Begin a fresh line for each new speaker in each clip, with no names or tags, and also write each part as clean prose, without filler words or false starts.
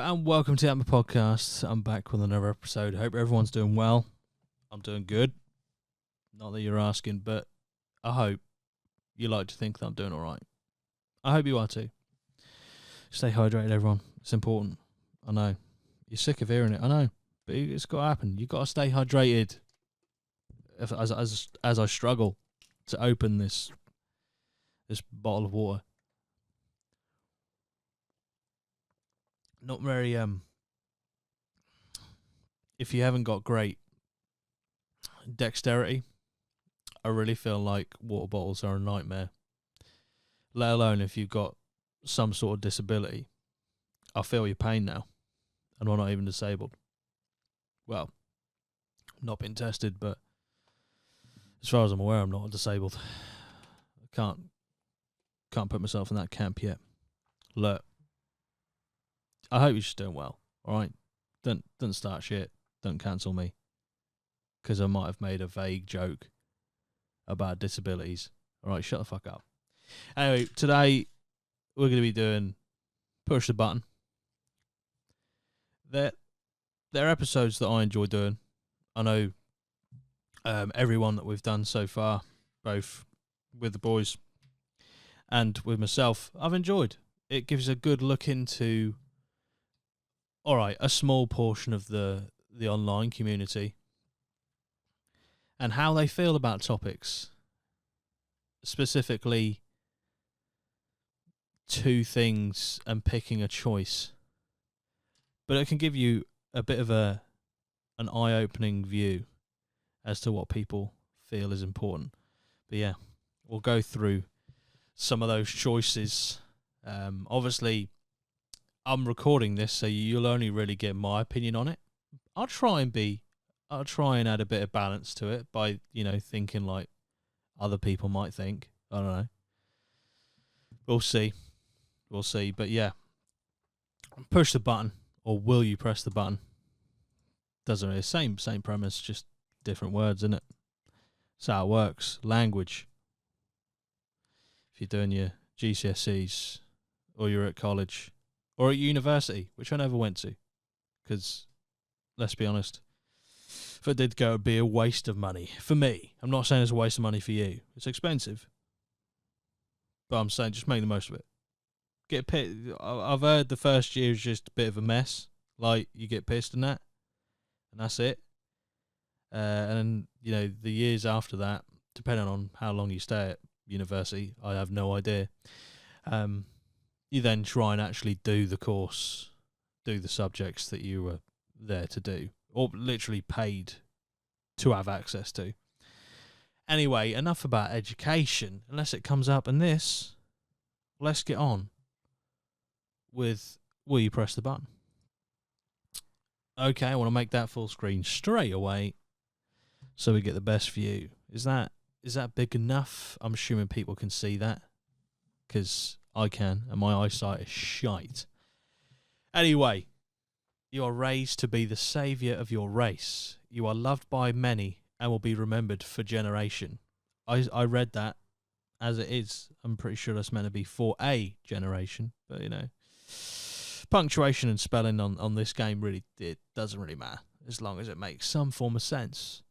and welcome to APMA Podcast. I'm back with another episode. I hope everyone's doing well. I'm doing good. Not that you're asking, but I hope you like to think that I'm doing all right. I hope you are too. Stay hydrated, everyone. It's important. I know. You're sick of hearing it. I know. But it's got to happen. You've got to stay hydrated as I struggle to open this bottle of water. Not very, if you haven't got great dexterity, I really feel like water bottles are a nightmare. Let alone if you've got some sort of disability. I feel your pain now, and I'm not even disabled. Well, not been tested, but as far as I'm aware, I'm not disabled. I can't put myself in that camp yet. Look, I hope you're just doing well. All right, don't start shit. Don't cancel me because I might have made a vague joke about disabilities. All right, shut the fuck up. Anyway, today we're going to be doing Push the Button. They're episodes that I enjoy doing. I know everyone that we've done so far, both with the boys and with myself, I've enjoyed. It gives a good look into, all right, a small portion of the online community and how they feel about topics, specifically two things and picking a choice. But it can give you a bit of an eye-opening view as to what people feel is important. But yeah, we'll go through some of those choices. Obviously, I'm recording this, so you'll only really get my opinion on it. I'll try and add a bit of balance to it by, thinking like other people might think. I don't know. We'll see. But yeah, push the button, or will you press the button? Doesn't really, same premise, just different words, isn't it? That's how it works. Language. If you're doing your GCSEs, or you're at college, or at university, which I never went to, because let's be honest, if I did go, it'd be a waste of money for me. I'm not saying it's a waste of money for you. It's expensive, but I'm saying just make the most of it. Get pissed. I've heard the first year is just a bit of a mess. Like, you get pissed and that, and that's it. And then, the years after that, depending on how long you stay at university, I have no idea. You then try and actually do the course, do the subjects that you were there to do, or literally paid to have access to. Anyway, enough about education, unless it comes up in this. Let's get on with will you press the button? Okay, I want to make that full screen straight away so we get the best view. Is that big enough? I'm assuming people can see that, because I can, and my eyesight is shite. Anyway, you are raised to be the saviour of your race. You are loved by many and will be remembered for generation. I read that as it is. I'm pretty sure that's meant to be for a generation, but punctuation and spelling on this game it doesn't really matter, as long as it makes some form of sense.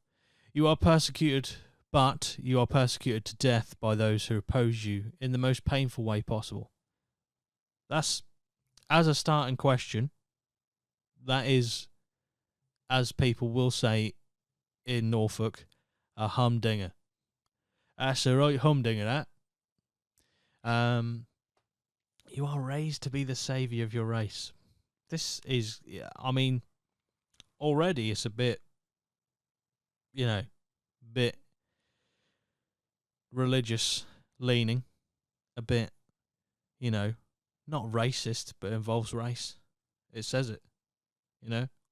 You are persecuted, but you are persecuted to death by those who oppose you in the most painful way possible. That's, as a starting question, that is, as people will say in Norfolk, a humdinger. That's a right humdinger, that. You are raised to be the saviour of your race. This is, already it's a bit, bit religious leaning, a bit, not racist, but involves race. It says it,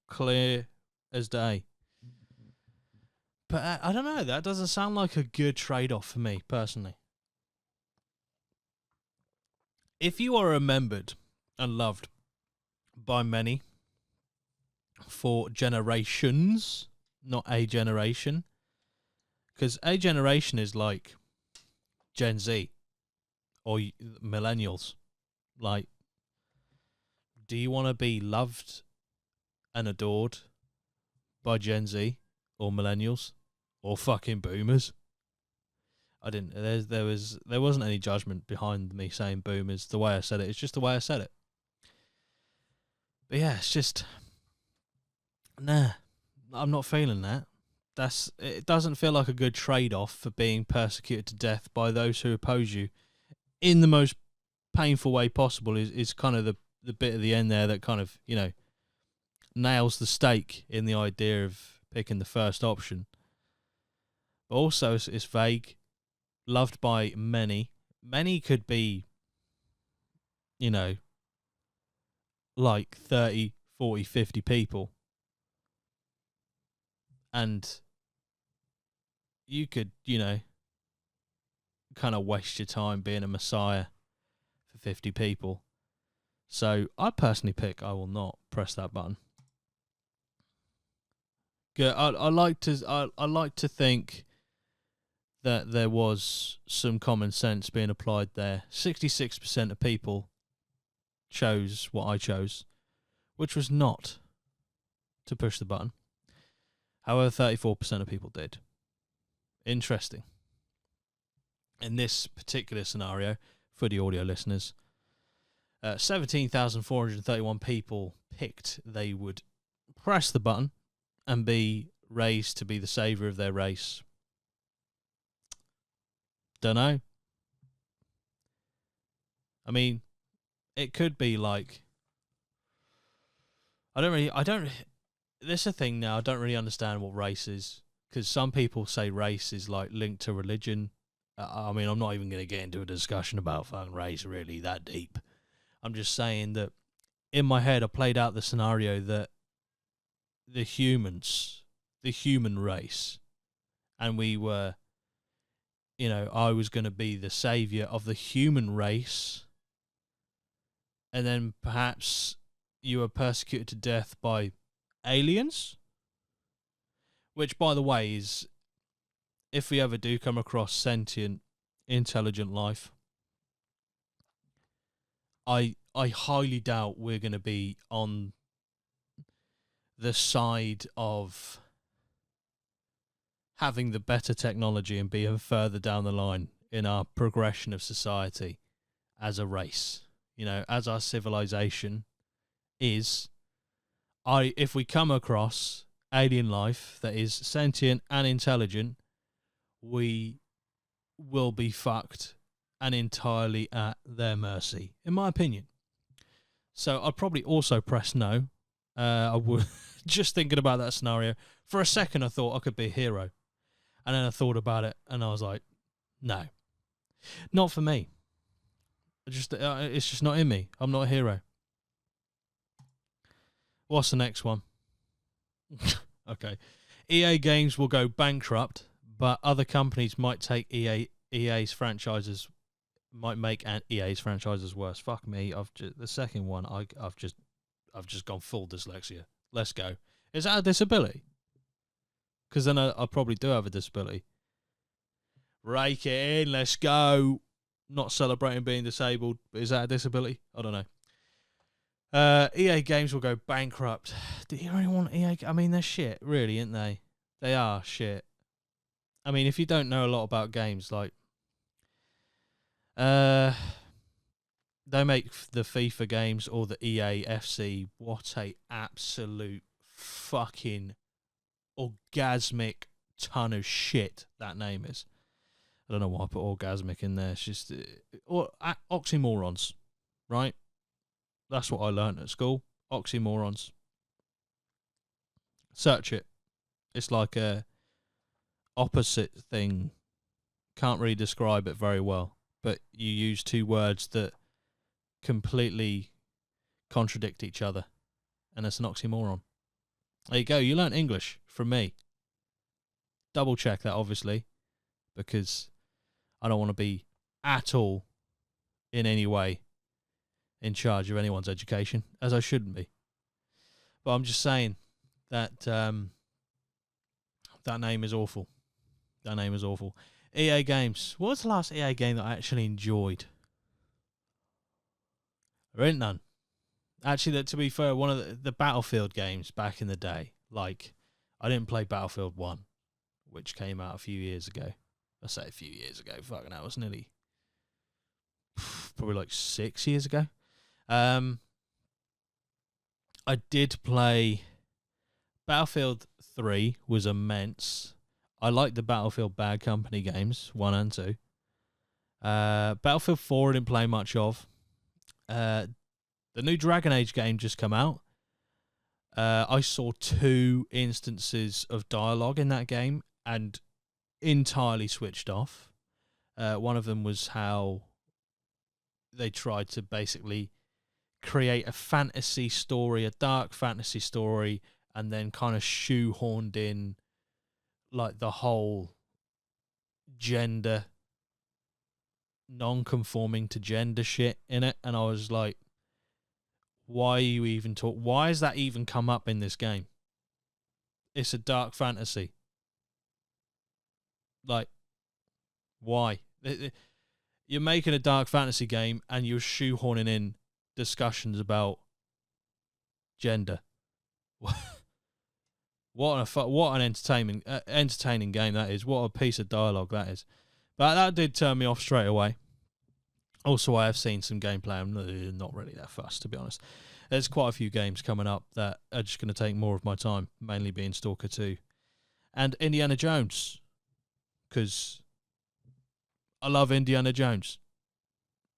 clear as day. But I don't know, that doesn't sound like a good trade-off for me, personally. If you are remembered and loved by many for generations, not a generation, because a generation is like Gen Z or millennials, like do you want to be loved and adored by Gen Z or millennials or fucking boomers? I didn't. There wasn't any judgment behind me saying boomers. The way I said it, it's just the way I said it. But yeah, it's just nah. I'm not feeling that. It doesn't feel like a good trade-off for being persecuted to death by those who oppose you in the most painful way possible. Is kind of the bit at the end there that kind of, you know, nails the stake in the idea of picking the first option. But also it's vague. Loved by many. Many could be, you know, like 30, 40, 50 people. And you could, you know, kind of waste your time being a messiah for 50 people. So I personally pick I will not press that button. Good. I like to think that there was some common sense being applied there. 66% of people chose what I chose, which was not to push the button. However, 34% of people did. Interesting. In this particular scenario, for the audio listeners, 17,431 people picked they would press the button and be raised to be the saviour of their race. Dunno. I mean, it could be like, this is a thing now, I don't really understand what race is, because some people say race is like linked to religion. I mean, I'm not even going to get into a discussion about fucking race really that deep. I'm just saying that in my head I played out the scenario that the human race, and we were, you know, I was going to be the saviour of the human race, and then perhaps you were persecuted to death by aliens, which, by the way, is, if we ever do come across sentient, intelligent life, I highly doubt we're going to be on the side of having the better technology and being further down the line in our progression of society as a race. You know, as our civilization is, if we come across alien life that is sentient and intelligent, we will be fucked and entirely at their mercy, in my opinion. So I'd probably also press no. I would just thinking about that scenario. For a second I thought I could be a hero. And then I thought about it and I was like, no. Not for me. It's just not in me. I'm not a hero. What's the next one? Okay. EA Games will go bankrupt, but other companies might take EA's franchises, might make EA's franchises worse. Fuck me. The second one, I've just gone full dyslexia. Let's go. Is that a disability? Because then I probably do have a disability. Rake it in. Let's go. Not celebrating being disabled, but is that a disability? I don't know. EA Games will go bankrupt. Do you really want EA? I mean, they're shit, really, aren't they? They are shit. I mean, if you don't know a lot about games, like, they make the FIFA games or the EA FC. What a absolute fucking orgasmic ton of shit that name is. I don't know why I put orgasmic in there. It's just oxymorons, right? That's what I learned at school. Oxymorons. Search it. It's like a opposite thing. Can't really describe it very well, but you use two words that completely contradict each other, and it's an oxymoron. There you go. You learnt English from me. Double check that, obviously, because I don't want to be at all in any way in charge of anyone's education, as I shouldn't be. But I'm just saying that that name is awful. That name is awful. EA Games. What was the last EA game that I actually enjoyed? There ain't none. Actually, to be fair, one of the Battlefield games back in the day, like, I didn't play Battlefield 1, which came out a few years ago. I say a few years ago. Fucking hell, it was nearly probably like 6 years ago. I did play Battlefield 3 was immense. I like the Battlefield Bad Company games, 1 and 2. Battlefield 4 I didn't play much of. The new Dragon Age game just come out. I saw 2 instances of dialogue in that game and entirely switched off. One of them was how they tried to basically create a fantasy story, a dark fantasy story, and then kind of shoehorned in like the whole gender, non-conforming to gender shit in it. And I was like, why are you even why has that even come up in this game? It's a dark fantasy. Like, why? You're making a dark fantasy game and you're shoehorning in discussions about gender. What an entertaining game that is. What a piece of dialogue that is. But that did turn me off straight away. Also, I have seen some gameplay. I'm not really that fussed, to be honest. There's quite a few games coming up that are just going to take more of my time, mainly being Stalker 2 and Indiana Jones, because I love Indiana Jones.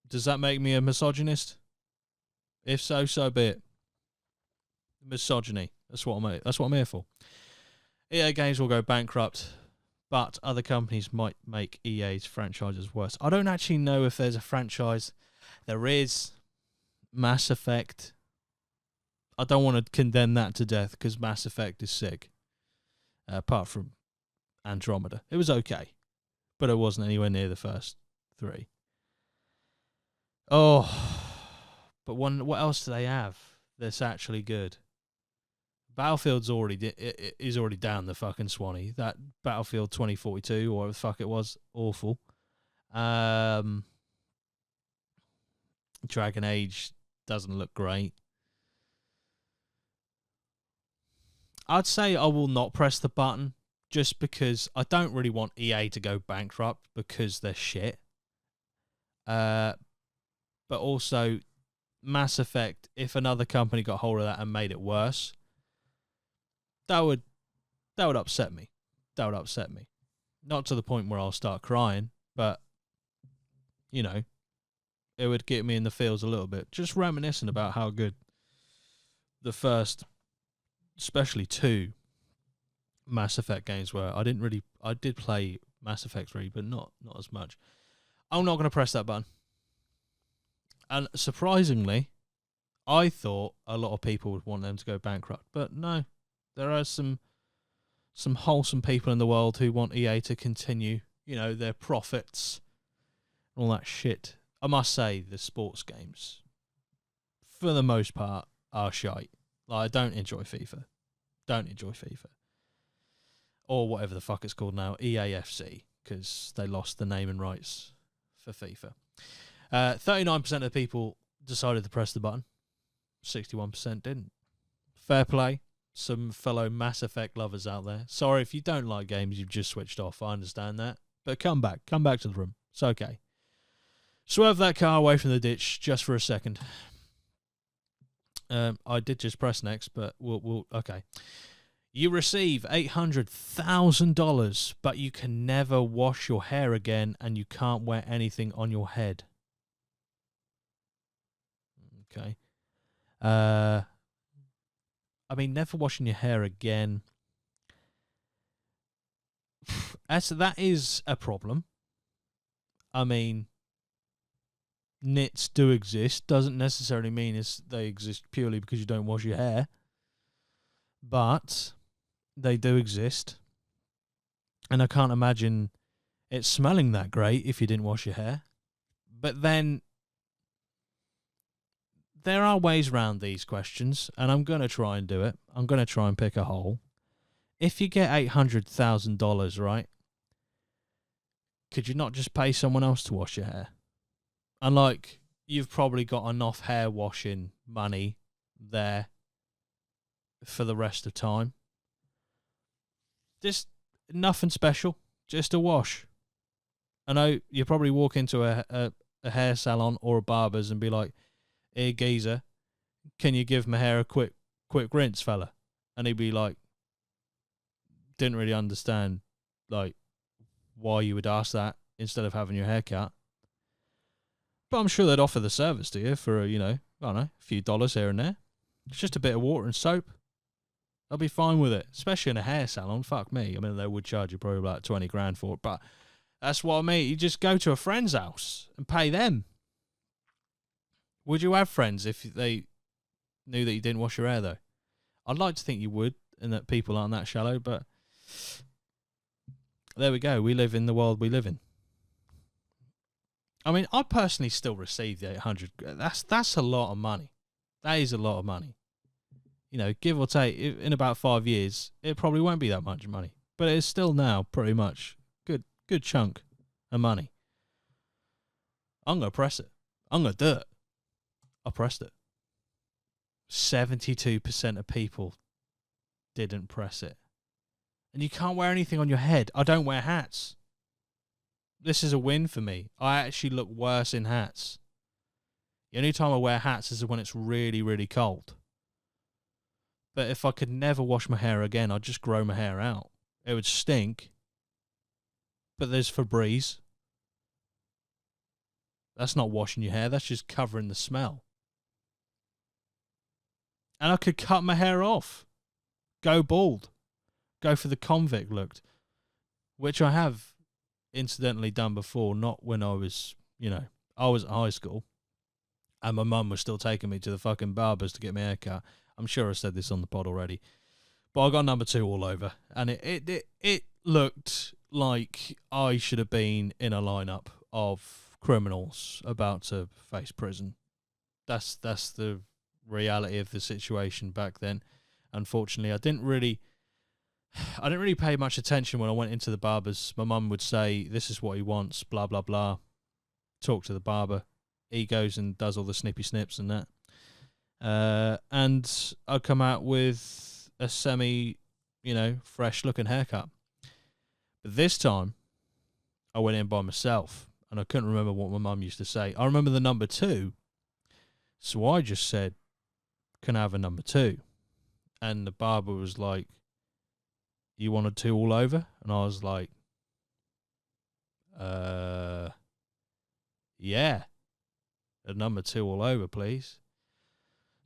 Does that make me a misogynist? If so, so be it. Misogyny. That's what I'm here for. EA Games will go bankrupt, but other companies might make EA's franchises worse. I don't actually know if there's a franchise. There is Mass Effect. I don't want to condemn that to death because Mass Effect is sick. Apart from Andromeda. It was okay, but it wasn't anywhere near the first 3. Oh, but what else do they have that's actually good? Battlefield's is already down the fucking Swanee. That Battlefield 2042 or whatever the fuck it was, awful. Dragon Age doesn't look great. I'd say I will not press the button just because I don't really want EA to go bankrupt because they're shit. But also Mass Effect, if another company got hold of that and made it worse, that would upset me. That would upset me. Not to the point where I'll start crying, but you know, it would get me in the feels a little bit. Just reminiscing about how good the first, especially 2 Mass Effect games were. I did play Mass Effect 3, but not as much. I'm not going to press that button. And surprisingly, I thought a lot of people would want them to go bankrupt, but no. There are some wholesome people in the world who want EA to continue, their profits and all that shit. I must say, the sports games, for the most part, are shite. Like, I don't enjoy FIFA. Or whatever the fuck it's called now, EAFC, because they lost the name and rights for FIFA. 39% of the people decided to press the button. 61% didn't. Fair play. Some fellow Mass Effect lovers out there. Sorry if you don't like games you've just switched off. I understand that. But come back to the room. It's okay. Swerve that car away from the ditch just for a second. I did just press next, but we'll okay. You receive $800,000, but you can never wash your hair again and you can't wear anything on your head. Okay. I mean, never washing your hair again. That is a problem. I mean, nits do exist. Doesn't necessarily mean they exist purely because you don't wash your hair. But they do exist. And I can't imagine it smelling that great if you didn't wash your hair. But then there are ways around these questions, and I'm going to try and do it. I'm going to try and pick a hole. If you get $800,000, right, could you not just pay someone else to wash your hair? And, you've probably got enough hair washing money there for the rest of time. Just nothing special, just a wash. I know you probably walk into a hair salon or a barber's and be like, "Here, geezer, can you give my hair a quick rinse, fella?" And he'd be like, didn't really understand like why you would ask that instead of having your hair cut. But I'm sure they'd offer the service to you for, I don't know, a few dollars here and there. It's just a bit of water and soap. I'll be fine with it, especially in a hair salon. Fuck me. I mean, they would charge you probably about 20 grand for it, but that's what I mean. You just go to a friend's house and pay them. Would you have friends if they knew that you didn't wash your hair, though? I'd like to think you would, and that people aren't that shallow, but there we go. We live in the world we live in. I mean, I personally still receive the 800. That's a lot of money. That is a lot of money. Give or take, in about 5 years, it probably won't be that much money. But it's still now pretty much good chunk of money. I'm going to press it. I'm going to do it. I pressed it. 72% of people didn't press it. And you can't wear anything on your head. I don't wear hats. This is a win for me. I actually look worse in hats. The only time I wear hats is when it's really, really cold. But if I could never wash my hair again, I'd just grow my hair out. It would stink. But there's Febreze. That's not washing your hair. That's just covering the smell. And I could cut my hair off. Go bald. Go for the convict look. Which I have incidentally done before. Not when I was, I was at high school. And my mum was still taking me to the fucking barbers to get my hair cut. I'm sure I said this on the pod already. But I got number 2 all over. And it looked like I should have been in a lineup of criminals about to face prison. That's the reality of the situation back then. Unfortunately, I didn't really pay much attention when I went into the barbers. My mum would say, "This is what he wants, blah, blah, blah." Talk to the barber. He goes and does all the snippy snips and that. And I'd come out with a semi, fresh looking haircut. But this time, I went in by myself, and I couldn't remember what my mum used to say. I remember the number 2, so I just said, "Can I have a number 2?" And the barber was like, "You want a 2 all over?" And I was like, yeah, a number 2 all over, please.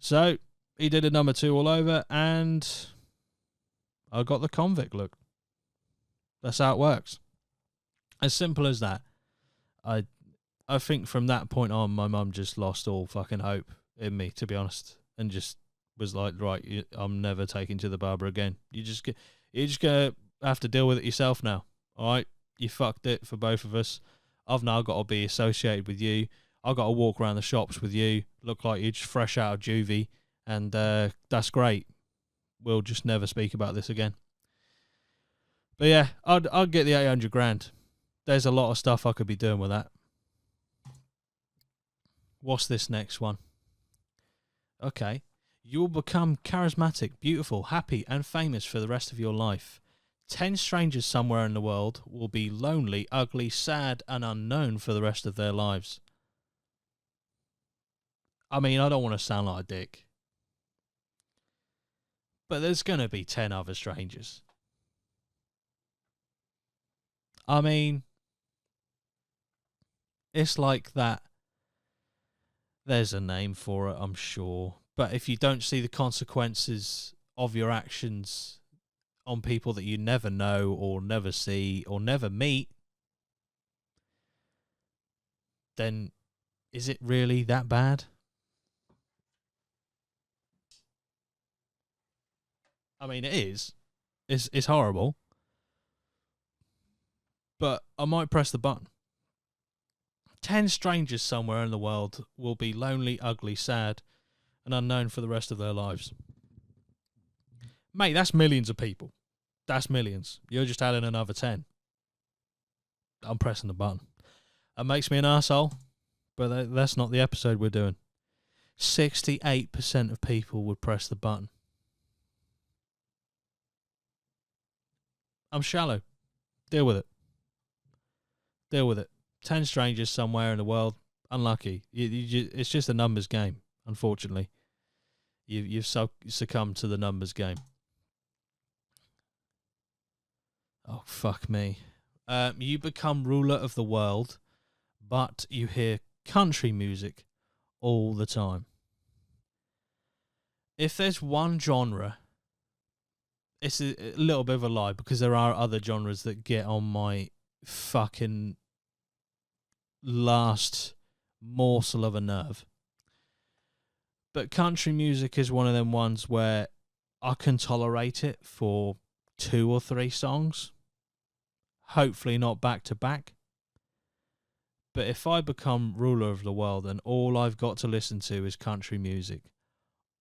So he did a number 2 all over, and I got the convict look. That's how it works. As simple as that. I think from that point on, my mum just lost all fucking hope in me, to be honest, and just was like, "Right, I'm never taking to the barber again. You're just gonna have to deal with it yourself now. All right, you fucked it for both of us. I've now got to be associated with you. I've got to walk around the shops with you. Look like you're just fresh out of juvie, and that's great. We'll just never speak about this again." But yeah, I'd get the 800 grand. There's a lot of stuff I could be doing with that. What's this next one? Okay. You will become charismatic, beautiful, happy, and famous for the rest of your life. 10 strangers somewhere in the world will be lonely, ugly, sad, and unknown for the rest of their lives. I mean, I don't want to sound like a dick, but there's going to be 10 other strangers. I mean, it's like that. There's a name for it, I'm sure. But if you don't see the consequences of your actions on people that you never know or never see or never meet, then is it really that bad? I mean, it is. It's horrible. But I might press the button. 10 strangers somewhere in the world will be lonely, ugly, sad, and unknown for the rest of their lives. Mate, that's millions of people. That's millions. You're just adding another 10. I'm pressing the button. That makes me an arsehole, but that's not the episode we're doing. 68% of people would press the button. I'm shallow. Deal with it. Deal with it. 10 strangers somewhere in the world. Unlucky. It's just a numbers game, unfortunately. You've succumbed to the numbers game. Oh, fuck me. You become ruler of the world, but you hear country music all the time. If there's one genre, it's a little bit of a lie because there are other genres that get on my fucking last morsel of a nerve. But country music is one of them ones where I can tolerate it for 2 or 3 songs. Hopefully not back to back. But if I become ruler of the world and all I've got to listen to is country music,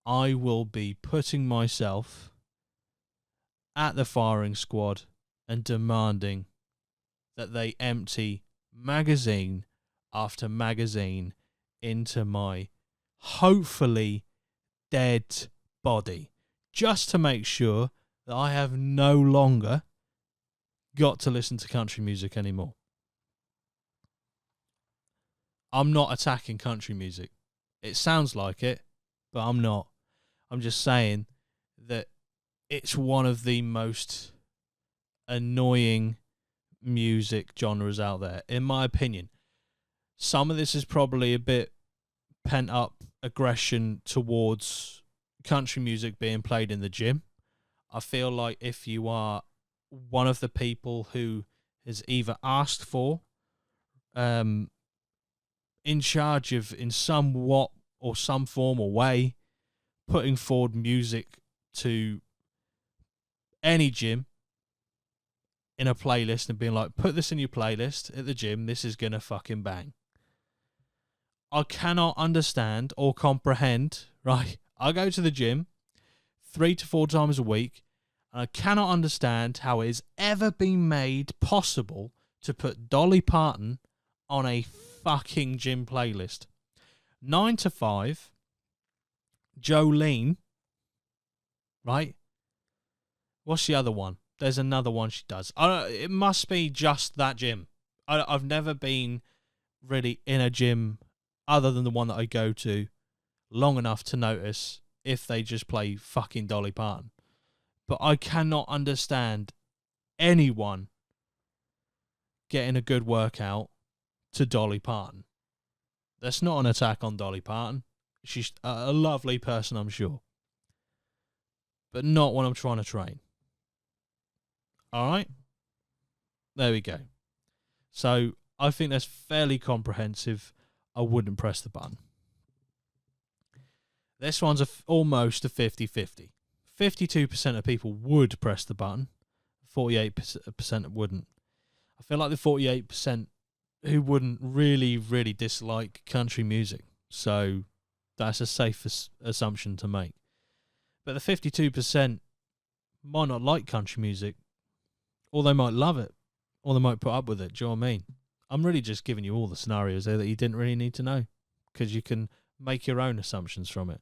I will be putting myself at the firing squad and demanding that they empty magazine after magazine into my hopefully dead body, just to make sure that I have no longer got to listen to country music anymore. I'm not attacking country music. It sounds like it, but I'm not. I'm just saying that it's one of the most annoying music genres out there, in my opinion. Some of this is probably a bit pent up aggression towards country music being played in the gym. I feel like if you are one of the people who is either asked for, in charge of, in somewhat or some form or way, putting forward music to any gym in a playlist and being like, put this in your playlist at the gym, this is gonna fucking bang. I cannot understand or comprehend, right? I go to the gym 3 to 4 times a week, and I cannot understand how it has ever been made possible to put Dolly Parton on a fucking gym playlist. 9 to 5, Jolene, right? What's the other one? There's another one she does. It must be just that gym. I've never been really in a gym other than the one that I go to long enough to notice if they just play fucking Dolly Parton. But I cannot understand anyone getting a good workout to Dolly Parton. That's not an attack on Dolly Parton. She's a lovely person, I'm sure. But not when I'm trying to train. Alright? There we go. So, I think that's fairly comprehensive. I wouldn't press the button. This one's almost a 50-50. 52% of people would press the button. 48% wouldn't. I feel like the 48% who wouldn't really, really dislike country music. So that's a safe assumption to make. But the 52% might not like country music, or they might love it, or they might put up with it. Do you know what I mean? I'm really just giving you all the scenarios there that you didn't really need to know, because you can make your own assumptions from it.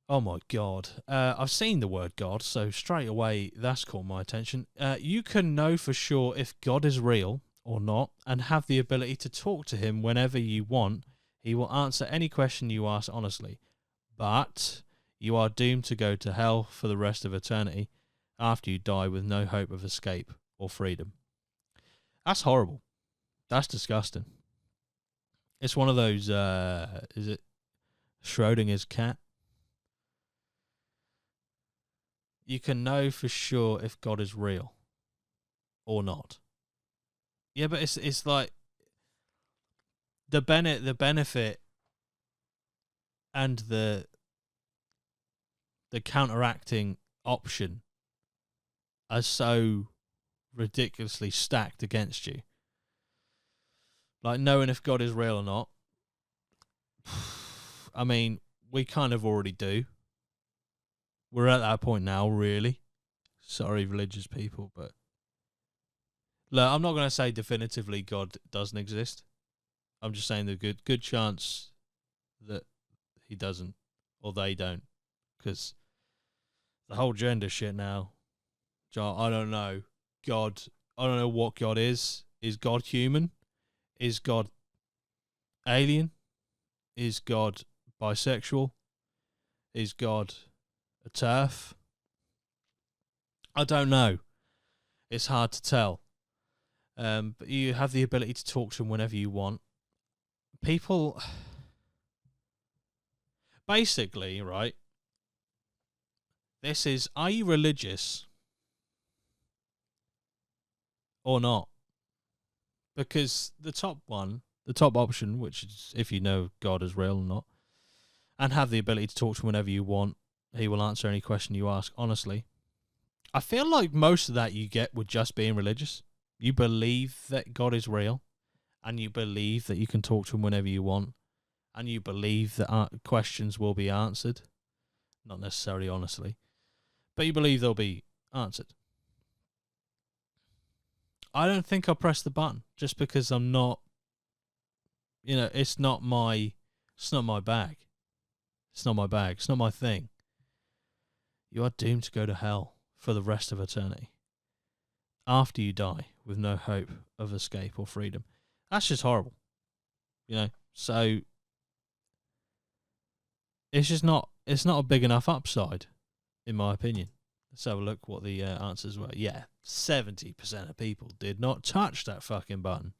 Oh my God. I've seen the word God, so straight away that's caught my attention. You can know for sure if God is real or not, and have the ability to talk to him whenever you want. He will answer any question you ask honestly. But you are doomed to go to hell for the rest of eternity after you die with no hope of escape or freedom. That's horrible. That's disgusting. It's one of those, is it Schrodinger's cat? You can know for sure if God is real or not. Yeah, but it's like the benefit and the counteracting option are so ridiculously stacked against you. Like knowing if God is real or not. I mean, we kind of already do. We're at that point now, really. Sorry, religious people, but look, I'm not going to say definitively God doesn't exist. I'm just saying the good chance that he doesn't, or they don't, because the whole gender shit now. I don't know. God, I don't know what God is. Is God human? Is God alien? Is God bisexual? Is God a TERF? I don't know. It's hard to tell. But you have the ability to talk to him whenever you want. People, basically, right? This is, are you religious or not? Because the top option, which is if you know God is real or not, and have the ability to talk to him whenever you want, he will answer any question you ask, honestly. I feel like most of that you get with just being religious. You believe that God is real, and you believe that you can talk to him whenever you want, and you believe that questions will be answered. Not necessarily honestly, but you believe they'll be answered. I don't think I'll press the button just because I'm not, it's not my bag. It's not my bag. It's not my thing. You are doomed to go to hell for the rest of eternity after you die with no hope of escape or freedom. That's just horrible. So it's not a big enough upside, in my opinion. Let's have a look what the answers were. Yeah, 70% of people did not touch that fucking button.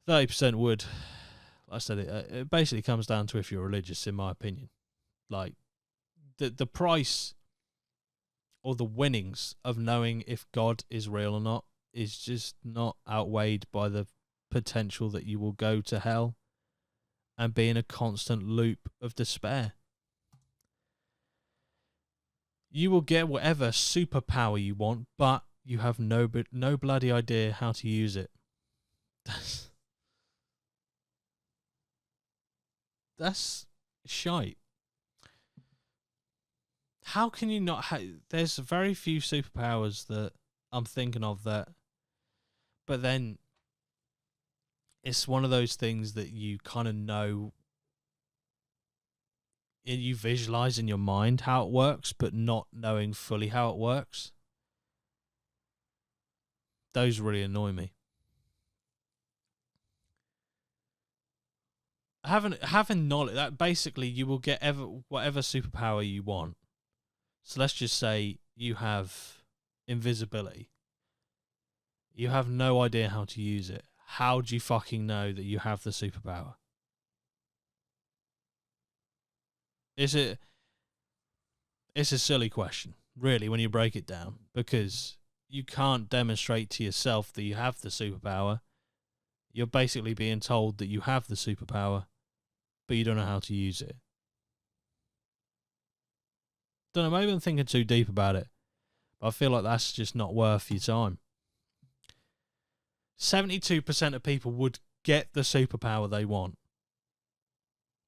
30% would. Like I said, it basically comes down to if you're religious, in my opinion. Like, the price or the winnings of knowing if God is real or not is just not outweighed by the potential that you will go to hell and be in a constant loop of despair. You will get whatever superpower you want, but you have no bloody idea how to use it. That's shite. How can you not there's very few superpowers that I'm thinking of that, but then it's one of those things that you kind of know, you visualize in your mind how it works, but not knowing fully how it works. Those really annoy me. Having knowledge that basically you will get whatever superpower you want. So let's just say you have invisibility. You have no idea how to use it. How do you fucking know that you have the superpower? It's a silly question, really, when you break it down, because you can't demonstrate to yourself that you have the superpower. You're basically being told that you have the superpower, but you don't know how to use it. Don't know, maybe I'm thinking too deep about it, but I feel like that's just not worth your time. 72% of people would get the superpower they want,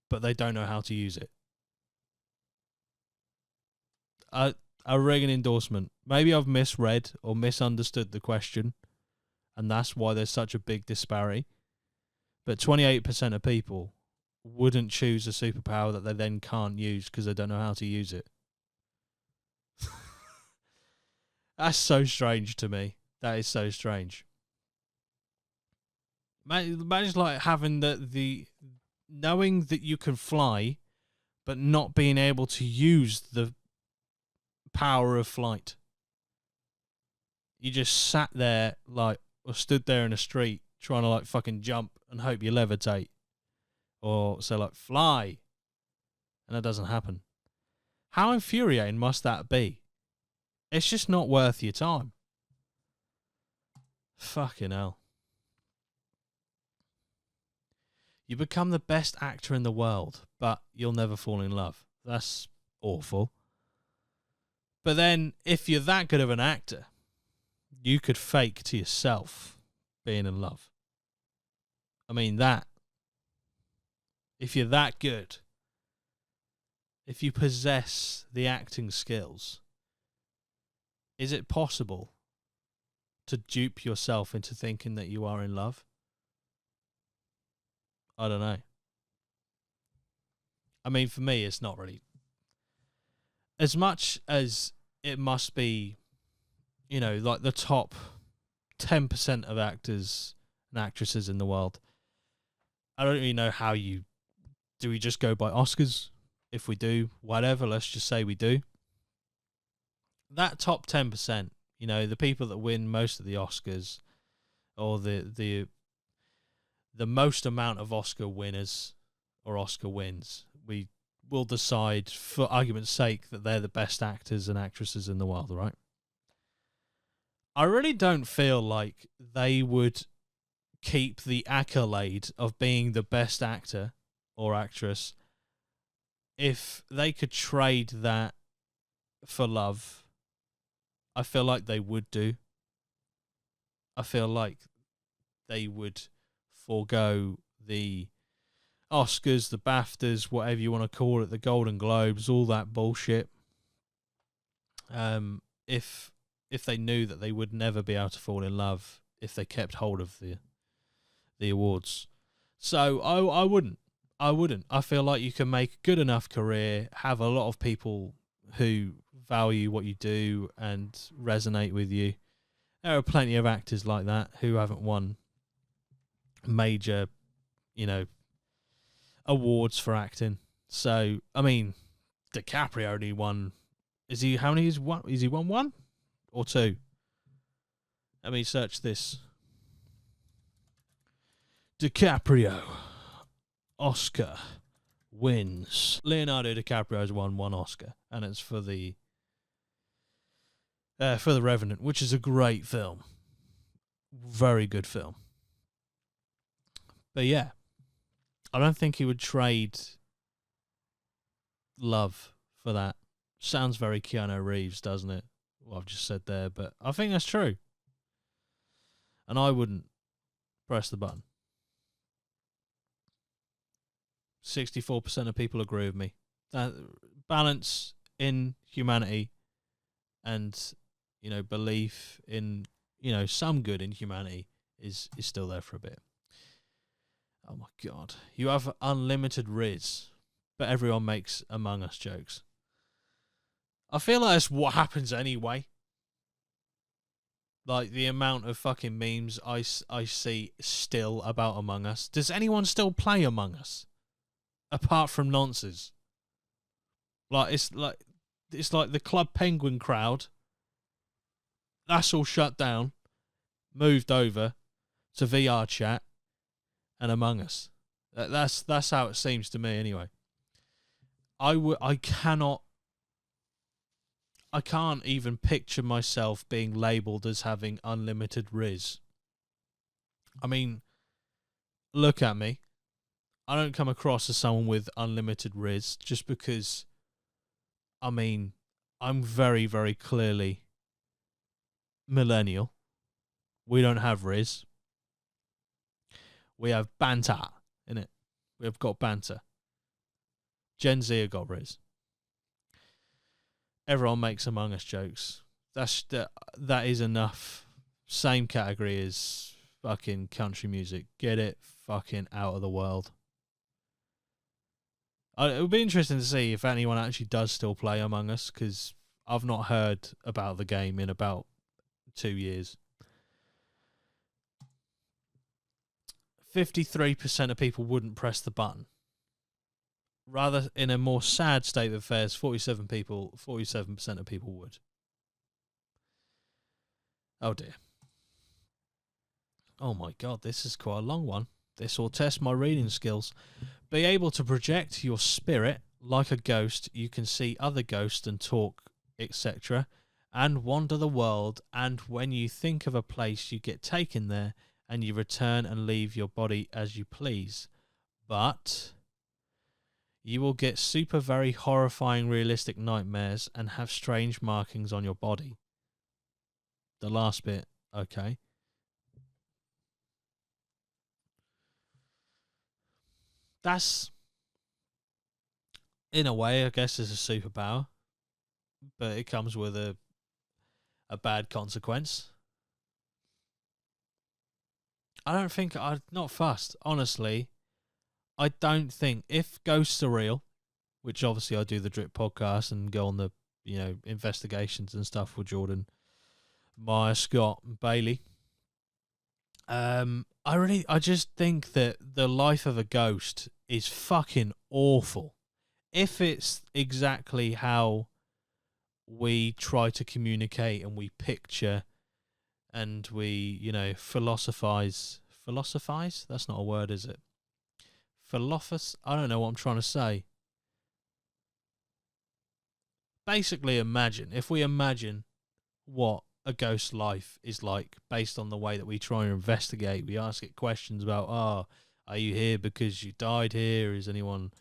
but they don't know how to use it. A Reagan endorsement. Maybe I've misread or misunderstood the question, and that's why there's such a big disparity. But 28% of people wouldn't choose a superpower that they then can't use because they don't know how to use it. That's so strange to me. That is so strange. Imagine like having the knowing that you can fly, but not being able to use the power of flight. You just sat there or stood there in a street trying to fucking jump and hope you levitate, or so fly, and that doesn't happen. How infuriating must that be? It's just not worth your time. Fucking hell. You become the best actor in the world, but you'll never fall in love. That's awful. But then, if you're that good of an actor, you could fake to yourself being in love. I mean, if you're that good, if you possess the acting skills, is it possible to dupe yourself into thinking that you are in love? I don't know. I mean, for me, it's not really as much as it must be. Like the top 10% of actors and actresses in the world. I don't really know how do we just go by Oscars? If we do, whatever, let's just say we do. That top 10%, the people that win most of the Oscars, or the most amount of Oscar winners or Oscar wins, we will decide, for argument's sake, that they're the best actors and actresses in the world, right? I really don't feel like they would keep the accolade of being the best actor or actress if they could trade that for love. I feel like they would do. I feel like they would forego the Oscars, the BAFTAs, whatever you want to call it, the Golden Globes, all that bullshit. If they knew that they would never be able to fall in love if they kept hold of the awards. So I wouldn't. I feel like you can make a good enough career, have a lot of people who value what you do and resonate with you. There are plenty of actors like that who haven't won major, awards for acting. So, I mean, DiCaprio only won. How many is one? Is he won one or two? Let me search this. DiCaprio Oscar wins. Leonardo DiCaprio has won one Oscar, and it's for the Revenant, which is a great film, very good film. But yeah, I don't think he would trade love for that. Sounds very Keanu Reeves, doesn't it? What I've just said there, but I think that's true. And I wouldn't press the button. 64% of people agree with me. That balance in humanity and, belief in, some good in humanity is still there for a bit. Oh my God. You have unlimited riz, but everyone makes Among Us jokes. I feel like that's what happens anyway. Like, the amount of fucking memes I see still about Among Us. Does anyone still play Among Us? Apart from nonces. It's like the Club Penguin crowd. That's all shut down. Moved over to VR chat and Among Us. That's how it seems to me anyway. I can't even picture myself being labelled as having unlimited riz. I mean, look at me. I don't come across as someone with unlimited riz just because, I'm very, very clearly millennial. We don't have riz. We have banter, innit? We have got banter. Gen Z have got riz. Everyone makes Among Us jokes. That is enough. Same category as fucking country music. Get it fucking out of the world. It would be interesting to see if anyone actually does still play Among Us, because I've not heard about the game in about 2 years. 53% of people wouldn't press the button. Rather, in a more sad state of affairs, 47% of people would. Oh dear. Oh my God, this is quite a long one. This will test my reading skills. Be able to project your spirit like a ghost. You can see other ghosts and talk, etc., and wander the world. And when you think of a place, you get taken there, and you return and leave your body as you please. But you will get super, very horrifying, realistic nightmares and have strange markings on your body. The last bit, okay. That's, in a way, I guess, is a superpower, but it comes with a bad consequence. I don't think I'm not fussed, honestly. I don't think, if ghosts are real, which obviously I do the Drip podcast and go on the, investigations and stuff with Jordan, Meyer, Scott, and Bailey. I just think that the life of a ghost is fucking awful. If it's exactly how we try to communicate and we picture and we, philosophize. Philosophize? That's not a word, is it? I don't know what I'm trying to say. Basically, if we imagine what a ghost life is like based on the way that we try and investigate, we ask it questions about, are you here because you died here? Is anyone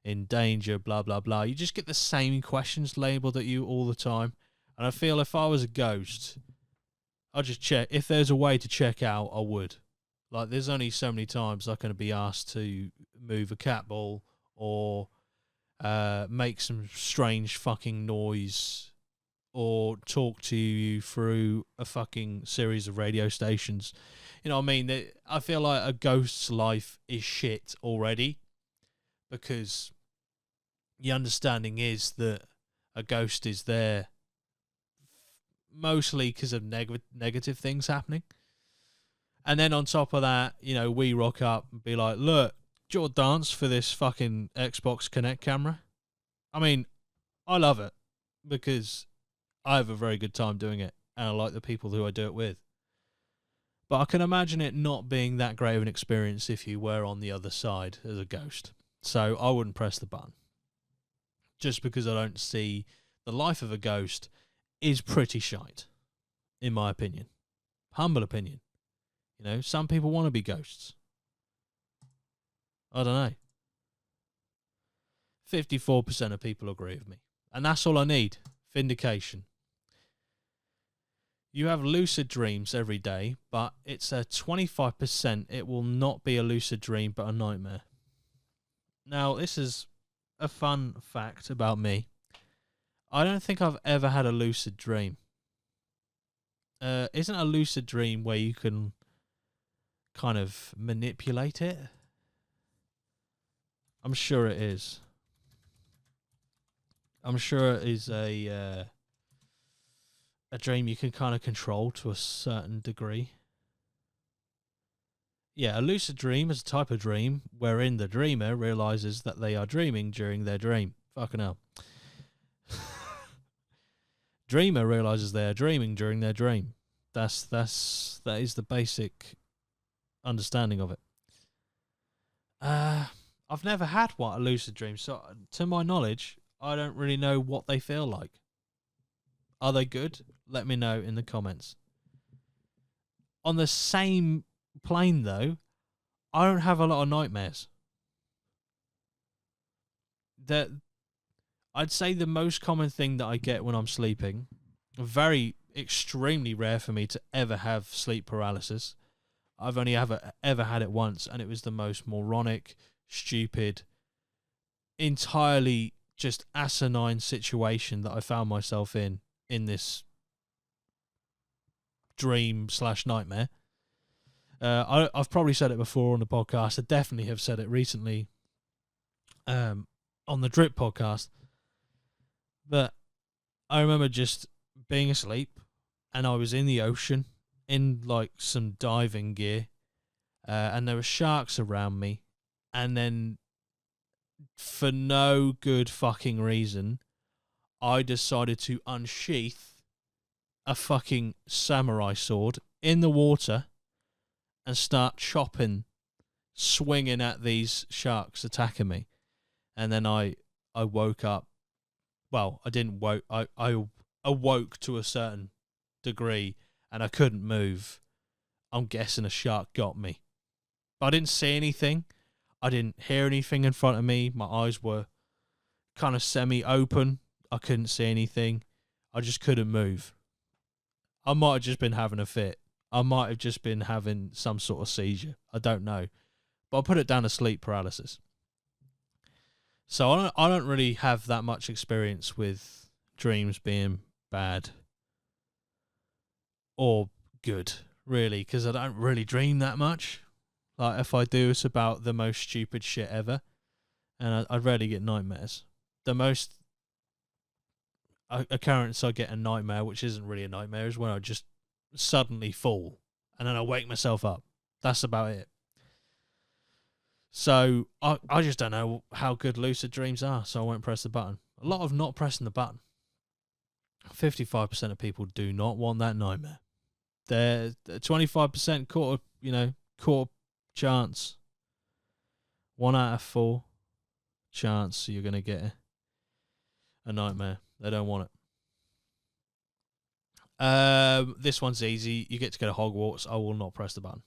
in danger? Blah, blah, blah. You just get the same questions labelled at you all the time. And I feel if I was a ghost, I'd just check. If there's a way to check out, I would. Like, there's only so many times I'm going to be asked to move a cat ball or make some strange fucking noise or talk to you through a fucking series of radio stations. You know what I mean? I feel like a ghost's life is shit already, because the understanding is that a ghost is there mostly because of negative things happening. And then on top of that, we rock up and be like, look, do you want to dance for this fucking Xbox Kinect camera? I mean, I love it because I have a very good time doing it, and I like the people who I do it with. But I can imagine it not being that great of an experience if you were on the other side as a ghost. So I wouldn't press the button. Just because I don't see the life of a ghost is pretty shite, in my opinion. Humble opinion. Some people want to be ghosts. I don't know. 54% of people agree with me. And that's all I need. Vindication. You have lucid dreams every day, but it's a 25% it will not be a lucid dream but a nightmare. Now, this is a fun fact about me. I don't think I've ever had a lucid dream. Isn't a lucid dream where you can kind of manipulate it? I'm sure it is. I'm sure it is a dream you can kind of control to a certain degree. Yeah, a lucid dream is a type of dream wherein the dreamer realizes that they are dreaming during their dream. Fucking hell. Dreamer realizes they are dreaming during their dream. That is the basic understanding of it. I've never had a lucid dream, so to my knowledge, I don't really know what they feel like. Are they good? Let me know in the comments. On the same plane, though, I don't have a lot of nightmares. I'd say the most common thing that I get when I'm sleeping, extremely rare for me to ever have sleep paralysis. I've only ever had it once, and it was the most moronic, stupid, entirely just asinine situation that I found myself in this dream/nightmare. I've probably said it before on the podcast. I definitely have said it recently on the Drip podcast. But I remember just being asleep, and I was in the ocean in like some diving gear, and there were sharks around me, and then for no good fucking reason, I decided to unsheath a fucking samurai sword in the water and start swinging at these sharks attacking me. And then I woke up. Well, I didn't woke. I awoke to a certain degree, and I couldn't move. I'm guessing a shark got me. But I didn't see anything. I didn't hear anything in front of me. My eyes were kind of semi-open. I couldn't see anything. I just couldn't move. I might have just been having a fit. I might have just been having some sort of seizure. I don't know. But I'll put it down to sleep paralysis. So I don't really have that much experience with dreams being bad or good, really, because I don't really dream that much. Like, if I do, it's about the most stupid shit ever, and I rarely get nightmares. the most occurrence I get a nightmare, which isn't really a nightmare, is when I just suddenly fall and then I wake myself up. That's about it. So I just don't know how good lucid dreams are, so I won't press the button. A lot of not pressing the button. 55% of people do not want that nightmare. They're 25% quarter chance. 1 out of 4 chance you're going to get a nightmare. They don't want it. This one's easy. You get to go to Hogwarts. I will not press the button.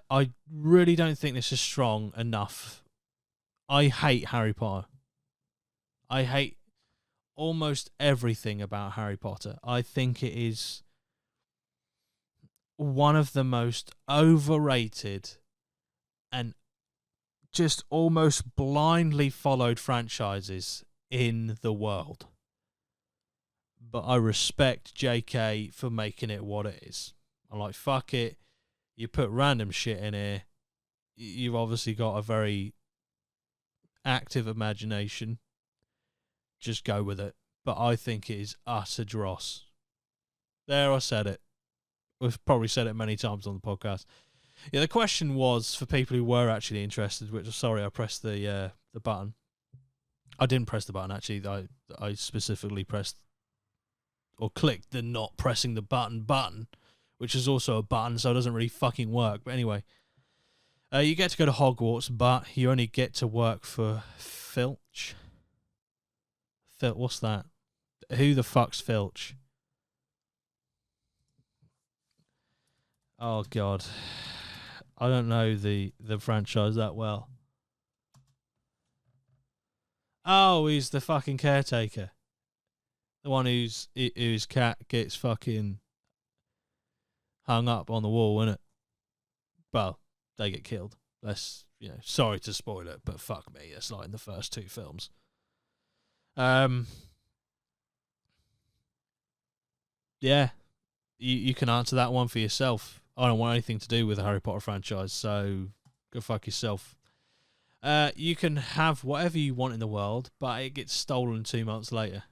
I really don't think this is strong enough. I hate Harry Potter. I hate almost everything about Harry Potter. I think it is one of the most overrated and just almost blindly followed franchises in the world. But I respect JK for making it what it is. I'm like, fuck it. You put random shit in here. You've obviously got a very active imagination. Just go with it. But I think it is utter dross. There, I said it. We've probably said it many times on the podcast. Yeah, the question was for people who were actually interested, which, sorry, I pressed the button. I didn't press the button, actually. I specifically pressed or clicked the not pressing the button, which is also a button, so it doesn't really fucking work. But anyway, you get to go to Hogwarts, but you only get to work for Filch. What's that? Who the fuck's Filch? Oh, God. I don't know the franchise that well. Oh, he's the fucking caretaker. The one whose cat gets fucking hung up on the wall, innit? Well, they get killed. That's, sorry to spoil it, but fuck me. That's like in the first 2 films. Yeah. You can answer that one for yourself. I don't want anything to do with the Harry Potter franchise, so go fuck yourself. You can have whatever you want in the world, but it gets stolen 2 months later.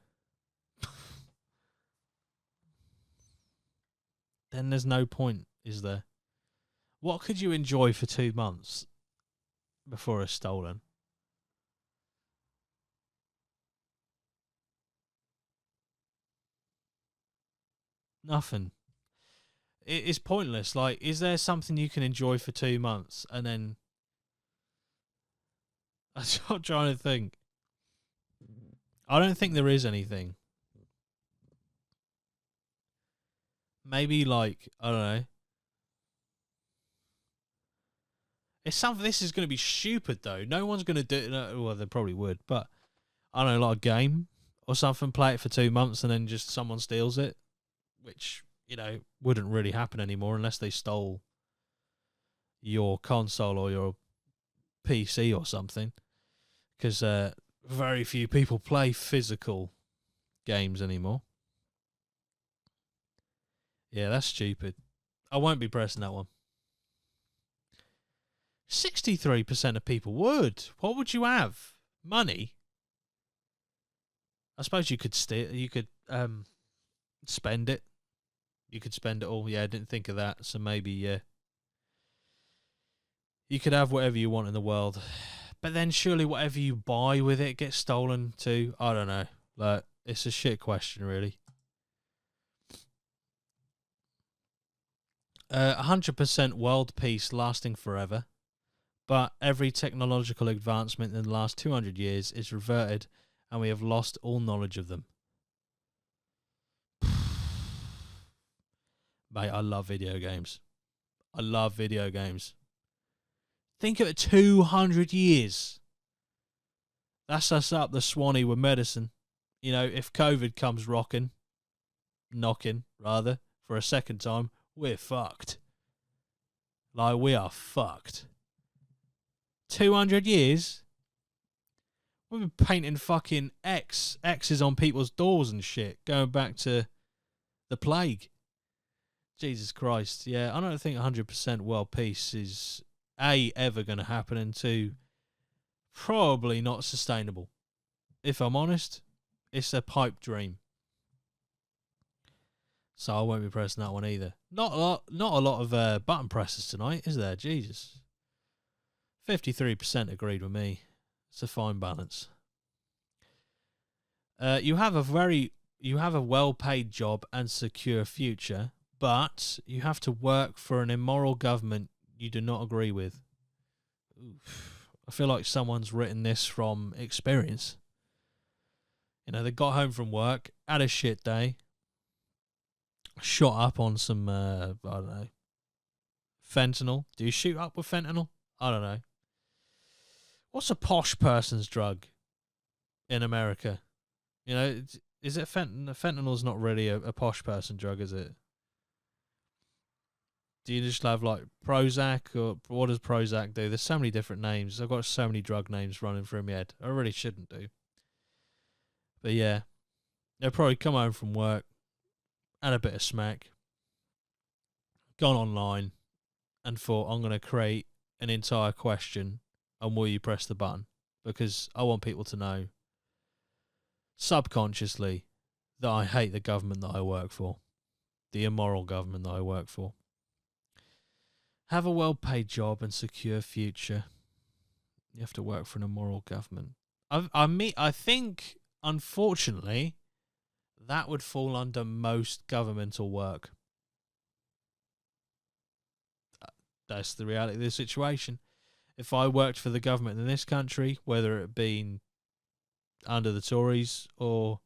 Then there's no point, is there? What could you enjoy for 2 months before it's stolen? Nothing. It's pointless. Like, is there something you can enjoy for 2 months and then... I'm trying to think. I don't think there is anything. Maybe, like, I don't know. It's something. This is going to be stupid, though. No one's going to do it. Well, they probably would, but I don't know, like a game or something. Play it for 2 months and then just someone steals it, which, wouldn't really happen anymore unless they stole your console or your PC or something. Because very few people play physical games anymore. Yeah, that's stupid. I won't be pressing that one. 63% of people would. What would you have? Money? I suppose you could steal. You could spend it. You could spend it all. Yeah, I didn't think of that. So maybe, yeah. You could have whatever you want in the world. But then surely whatever you buy with it gets stolen too. I don't know. Like, it's a shit question, really. 100% world peace lasting forever. But every technological advancement in the last 200 years is reverted and we have lost all knowledge of them. Mate, I love video games. I love video games. Think of it, 200 years. That's us up the Swanee with medicine. If COVID comes knocking, for a second time, we're fucked. Like, we are fucked. 200 years? We've been painting fucking X's on people's doors and shit, going back to the plague. Jesus Christ, yeah, I don't think 100% world peace is A, ever going to happen, and two, probably not sustainable. If I'm honest, it's a pipe dream. So I won't be pressing that one either. Not a lot of button presses tonight, is there? Jesus. 53% agreed with me. It's a fine balance. You have a well-paid job and secure future, but you have to work for an immoral government you do not agree with. Oof. I feel like someone's written this from experience. You know, they got home from work, had a shit day, shot up on some, I don't know, fentanyl. Do you shoot up with fentanyl? I don't know. What's a posh person's drug in America? You know, is it fentanyl? Fentanyl's not really a posh person drug, is it? Do you just have like Prozac, or what does Prozac do? There's so many different names. I've got so many drug names running through my head. I really shouldn't do. But yeah, they'll probably come home from work, had a bit of smack, gone online, and thought, I'm going to create an entire question on will you press the button? Because I want people to know subconsciously that I hate the government that I work for, the immoral government that I work for. Have a well-paid job and secure future. You have to work for an immoral government. I think, unfortunately, that would fall under most governmental work. That's the reality of the situation. If I worked for the government in this country, whether it been under the Tories or